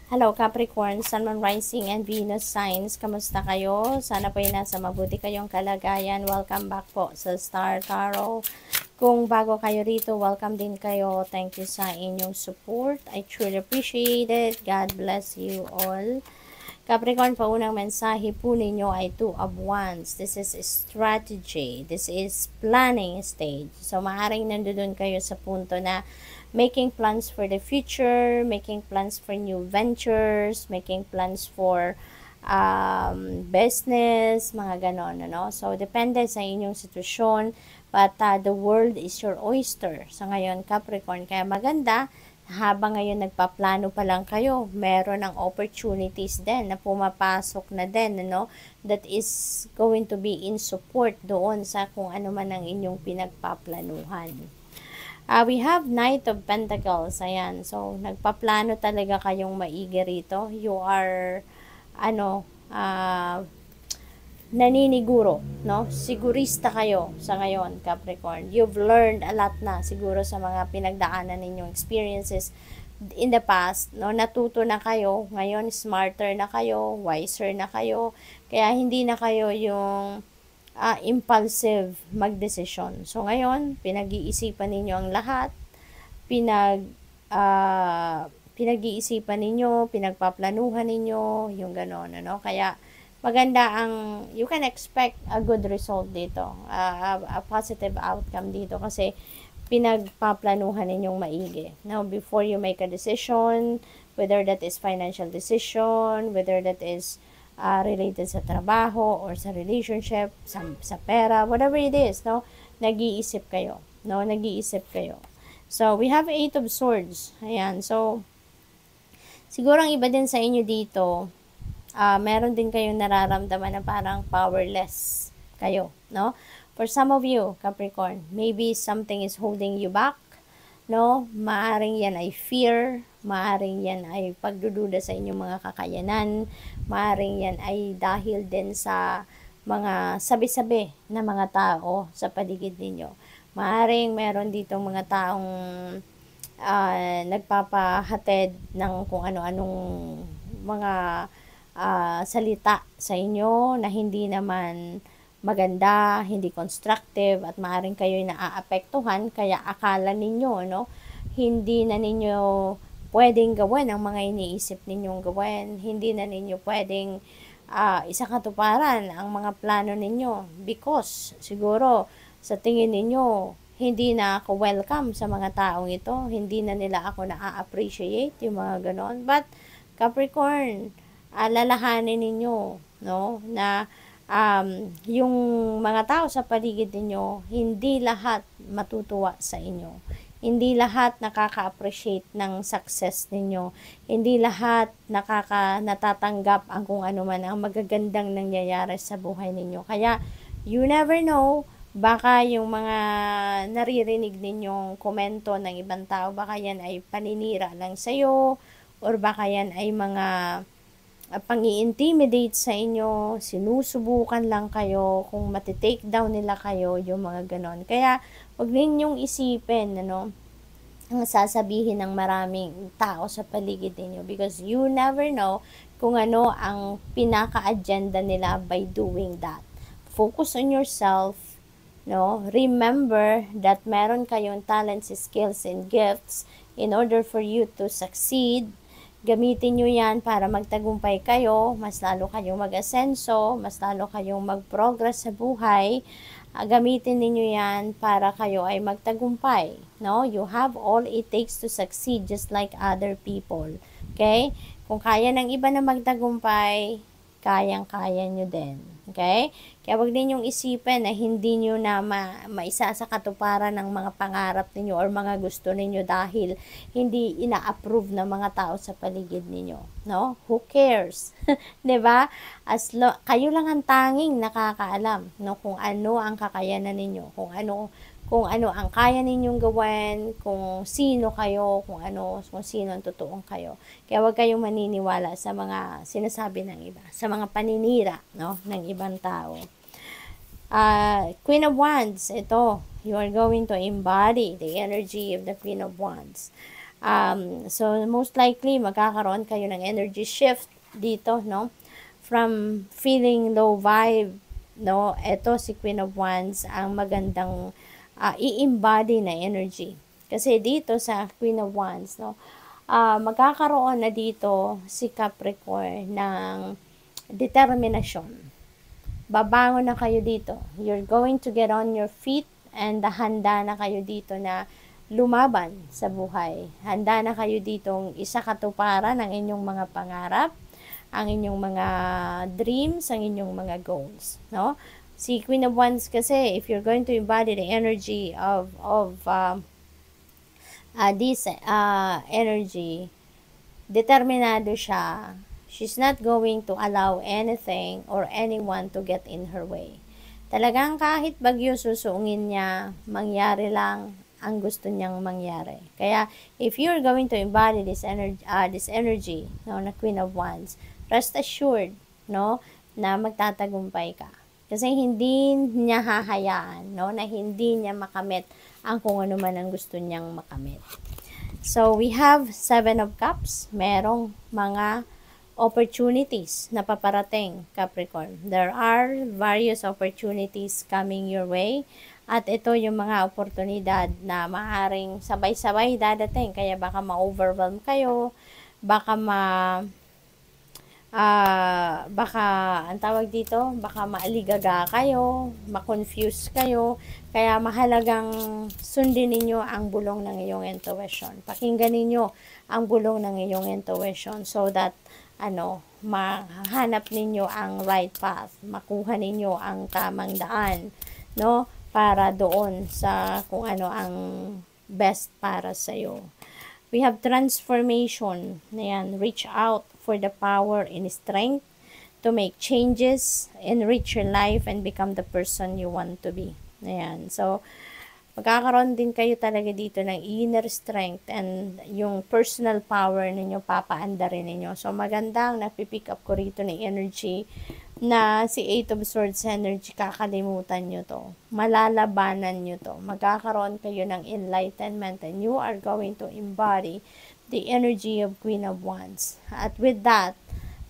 Hello Capricorn, Sun, Moon, Rising, and Venus signs. Kamusta kayo? Sana po ay nasa mabuti kayong kalagayan. Welcome back po sa Star Tarot. Kung bago kayo rito, welcome din kayo. Thank you sa inyong support. I truly appreciate it. God bless you all. Capricorn, paunang mensahe po ninyo ay Two of Wands. This is strategy. This is planning stage. So, maaaring nandoon kayo sa punto na making plans for the future, making plans for new ventures, making plans for business, mga ganon, ano? So, depende sa inyong sitwasyon, but the world is your oyster. So, ngayon, Capricorn, kaya maganda, habang ngayon nagpaplano pa lang kayo, meron ng opportunities din na pumapasok na din, ano? That is going to be in support doon sa kung ano man ang inyong pinagpaplanuhan. We have Knight of Pentacles. Ayan. So, nagpaplano talaga kayong maigi rito. You are, naniniguro, no? Sigurista kayo sa ngayon, Capricorn. You've learned a lot na siguro sa mga pinagdaanan ninyong experiences in the past, no? Natuto na kayo. Ngayon, smarter na kayo, wiser na kayo. Kaya, hindi na kayo yung impulsive magdesisyon. So, ngayon, pinag-iisipan ninyo ang lahat, pinag-iisipan ninyo, pinagpaplanuhan ninyo, yung gano'n, ano? Kaya, maganda you can expect a good result dito, a positive outcome dito, kasi pinagpaplanuhan ninyong maigi. Now, before you make a decision, whether that is financial decision, whether that is related sa trabaho or sa relationship, sa pera, whatever it is, no? Nag-iisip kayo, no? Nag-iisip kayo. So, we have 8 of Swords. Ayan. So, siguro ang iba din sa inyo dito, meron din kayong nararamdaman na parang powerless kayo, no? For some of you, Capricorn, maybe something is holding you back, no? Maaring yan ay fear, maaring yan ay pagdududa sa inyong mga kakayanan, maaring yan ay dahil din sa mga sabi-sabi na mga tao sa paligid ninyo. Maaring meron ditong mga taong nagpapahatid ng kung ano-anong mga salita sa inyo na hindi naman maganda, hindi constructive, at maaaring kayo'y naaapektuhan, kaya akala ninyo, no, hindi na ninyo pwedeng gawin ang mga iniisip ninyong gawin, hindi na ninyo pwedeng isakatuparan ang mga plano ninyo, because siguro sa tingin ninyo hindi na ako welcome sa mga taong ito, hindi na nila ako na-appreciate, yung mga ganon. But Capricorn, lalahanin ninyo, no, na yung mga tao sa paligid ninyo, hindi lahat matutuwa sa inyo. Hindi lahat nakaka-appreciate ng success ninyo. Hindi lahat natatanggap ang kung ano man ang magagandang nangyayari sa buhay ninyo. Kaya, you never know, baka yung mga naririnig ninyong komento ng ibang tao, baka yan ay paninira lang sa'yo, or baka yan ay mga pang-i-intimidate sa inyo, sinusubukan lang kayo, kung matitake down nila kayo, yung mga ganon. Kaya, huwag ninyong isipin, ano, ang sasabihin ng maraming tao sa paligid ninyo, because you never know kung ano ang pinaka-agenda nila by doing that. Focus on yourself, no? Remember that meron kayong talents, skills, and gifts in order for you to succeed. Gamitin nyo yan para magtagumpay kayo, mas lalo kayong mag-asenso, mas lalo kayong mag-progress sa buhay. Gamitin niyo yan para kayo ay magtagumpay, no? You have all it takes to succeed just like other people. Okay? Kung kaya ng iba na magtagumpay, kayang-kaya nyo din. Okay? Kaya wag ninyong isipin na hindi nyo na maisa sa katuparan ng mga pangarap ninyo or mga gusto ninyo dahil hindi ina-approve ng mga tao sa paligid ninyo. No? Who cares? 'Di ba? Kayo lang ang tanging nakakaalam, no, kung ano ang kakayanan ninyo, kung ano ang kaya ninyong gawin, kung sino kayo, kung sino ang totoong kayo. Kaya huwag kayong maniniwala sa mga sinasabi ng iba, sa mga paninira, no, ng ibang tao. Queen of Wands, ito, you are going to embody the energy of the Queen of Wands. So, most likely, magkakaroon kayo ng energy shift dito, no? From feeling low vibe, no? Ito, si Queen of Wands, ang magandang i-embody na energy. Kasi dito sa Queen of Wands, no? Magkakaroon na dito si Capricorn ng determinasyon. Babangon na kayo dito. You're going to get on your feet and handa na kayo dito na lumaban sa buhay. Handa na kayo ditong isa katuparan ng inyong mga pangarap, ang inyong mga dreams, ang inyong mga goals, no? Si Queen of Wands kasi, if you're going to embody the energy of this energy, determinado siya. She's not going to allow anything or anyone to get in her way. Talagang kahit bagyo susuungin niya, mangyari lang ang gusto niyang mangyari. Kaya, if you're going to embody this energy, no, na Queen of Wands, rest assured, no, na magtatagumpay ka. Kasi hindi niya hahayaan, no, na hindi niya makamit ang kung ano man ang gusto niyang makamit. So, we have 7 of Cups. Merong mga opportunities na paparating, Capricorn. There are various opportunities coming your way. At ito yung mga oportunidad na maaaring sabay-sabay dadating. Kaya baka ma-overwhelm kayo, baka ang tawag dito, baka maaligaga kayo, ma-confuse kayo. Kaya mahalagang sundin ninyo ang bulong ng iyong intuition. Pakinggan ninyo ang bulong ng iyong intuition so that mahanap ninyo ang right path, makuha ninyo ang tamang daan, no? Para doon sa kung ano ang best para sa iyo. We have transformation. Ayan, reach out for the power and strength to make changes, enrich your life, and become the person you want to be. Ayan, so magkakaroon din kayo talaga dito ng inner strength and yung personal power ninyo, papaanda rin ninyo. So, magandang napipick up ko rito ng energy na si 8 of Swords energy, kakalimutan nyo to. Malalabanan nyo to. Magkakaroon kayo ng enlightenment and you are going to embody the energy of Queen of Wands. At with that,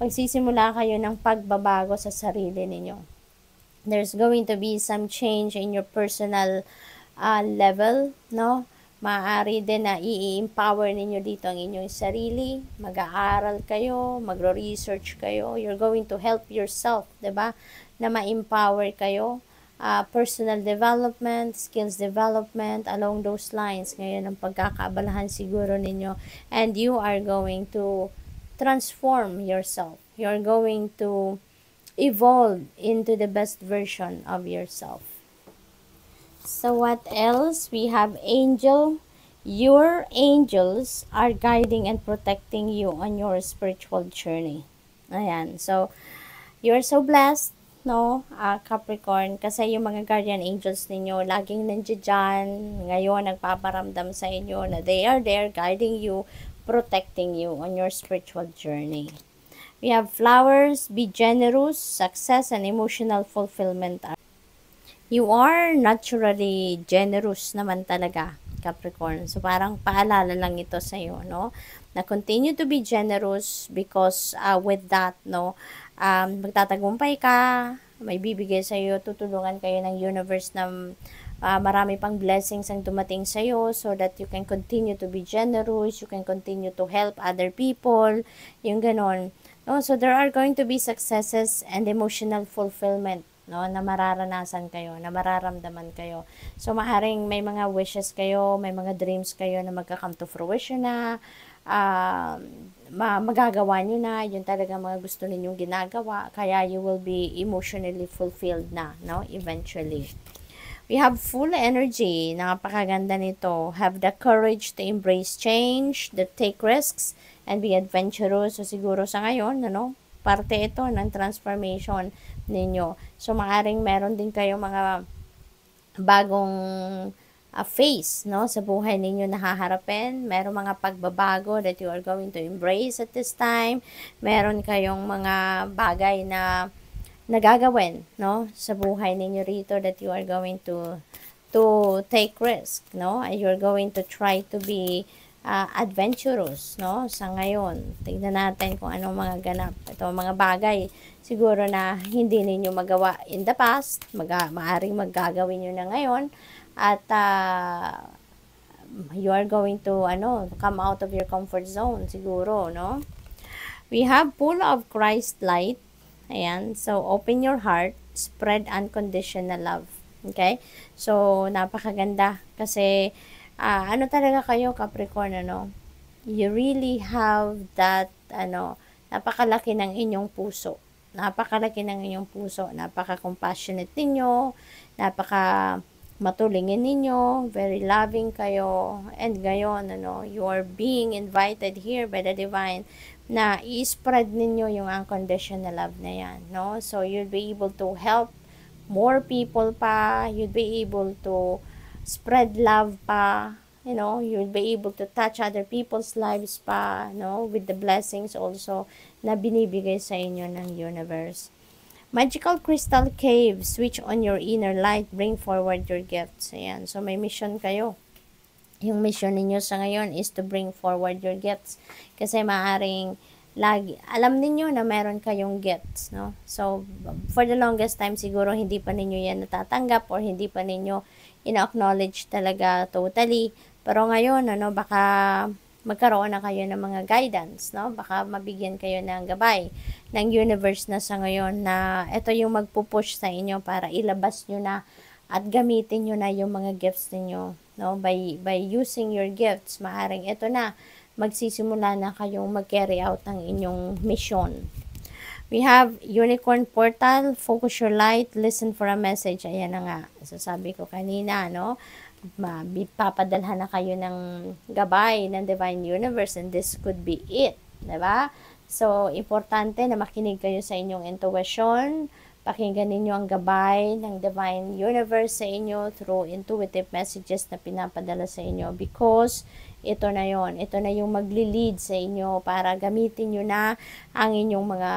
magsisimula kayo ng pagbabago sa sarili ninyo. There's going to be some change in your personal level, no? Maaari din na i-empower ninyo dito ang inyong sarili, mag-aaral kayo, magro-research kayo, you're going to help yourself, 'di ba? Na ma-empower kayo, personal development, skills development, along those lines. Ngayon ang pagkakaabalahan siguro ninyo, and you are going to transform yourself. You're going to evolve into the best version of yourself. So what else? We have angel. Your angels are guiding and protecting you on your spiritual journey. Ayan. So, you're so blessed, no, Capricorn, kasi yung mga guardian angels ninyo, laging nandiyan dyan. Ngayon, nagpaparamdam sa inyo na they are there guiding you, protecting you on your spiritual journey. We have flowers, be generous, success, and emotional fulfillment. You are naturally generous naman talaga, Capricorn. So, parang paalala lang ito sa iyo, no? Na continue to be generous because with that, no, magtatagumpay ka, may bibigay sa iyo, tutulungan kayo ng universe na marami pang blessings ang dumating sa iyo so that you can continue to be generous, you can continue to help other people, yung ganon. No? So, there are going to be successes and emotional fulfillment, no, na mararanasan kayo, na mararamdaman kayo. So, maaaring may mga wishes kayo, may mga dreams kayo na magka-come to fruition na, magagawa nyo na, yun talaga mga gusto ninyong ginagawa, kaya you will be emotionally fulfilled na, no, eventually. We have full energy, napakaganda nito. Have the courage to embrace change, to take risks, and be adventurous. So, siguro sa ngayon, ano, parte ito ng transformation ninyo. So, maaring meron din kayo mga bagong phase, no, sa buhay ninyo na haharapin. Meron mga pagbabago that you are going to embrace at this time. Meron kayong mga bagay na nagagawin, no, sa buhay ninyo rito that you are going to take risk, no, and you're going to try to be adventurous, no? Sa ngayon, tignan natin kung anong mga ganap. Ito, mga bagay, siguro na hindi ninyo magawa in the past, maaring magagawin nyo na ngayon, at you are going to, come out of your comfort zone, siguro, no? We have full of Christ light. Ayan, so open your heart, spread unconditional love. Okay? So, napakaganda kasi ano talaga kayo, Capricorn, you really have that, napakalaki ng inyong puso. Napakalaki ng inyong puso. Napaka-compassionate ninyo, matulingin ninyo, very loving kayo, and gayon, you are being invited here by the divine na i-spread ninyo yung unconditional love na yan, no? So, you'll be able to help more people pa, you'll be able to spread love pa, you'll be able to touch other people's lives pa, with the blessings also na binibigay sa inyo ng universe. Magical Crystal Cave, switch on your inner light, bring forward your gifts. Ayan, so may mission kayo. Yung mission ninyo sa ngayon is to bring forward your gifts. Kasi maaring alam ninyo na meron kayong gifts, no? So, for the longest time, siguro hindi pa ninyo yan natatanggap or hindi pa ninyo ina-acknowledge talaga totally. Pero ngayon, baka magkaroon na kayo ng mga guidance, no? Baka mabigyan kayo ng gabay ng universe na sa ngayon na ito yung magpupush sa inyo para ilabas nyo na at gamitin nyo na yung mga gifts ninyo, no? By using your gifts, maaring ito na, magsisimula na kayong mag-carry out ng inyong mission. We have Unicorn Portal, focus your light, listen for a message. Ayan na nga, sasabi ko kanina, no? Papadalhan na kayo ng gabay ng Divine Universe and this could be it, diba? So, importante na makinig kayo sa inyong intuition, pakinggan ninyo ang gabay ng Divine Universe sa inyo through intuitive messages na pinapadala sa inyo because ito na yon, ito na yung magli-lead sa inyo para gamitin nyo na ang inyong mga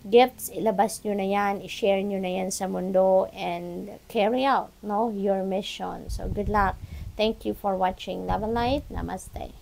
gifts, ilabas nyo na yan, i-share nyo na yan sa mundo and carry out, your mission. So, good luck. Thank you for watching. Love and light. Namaste.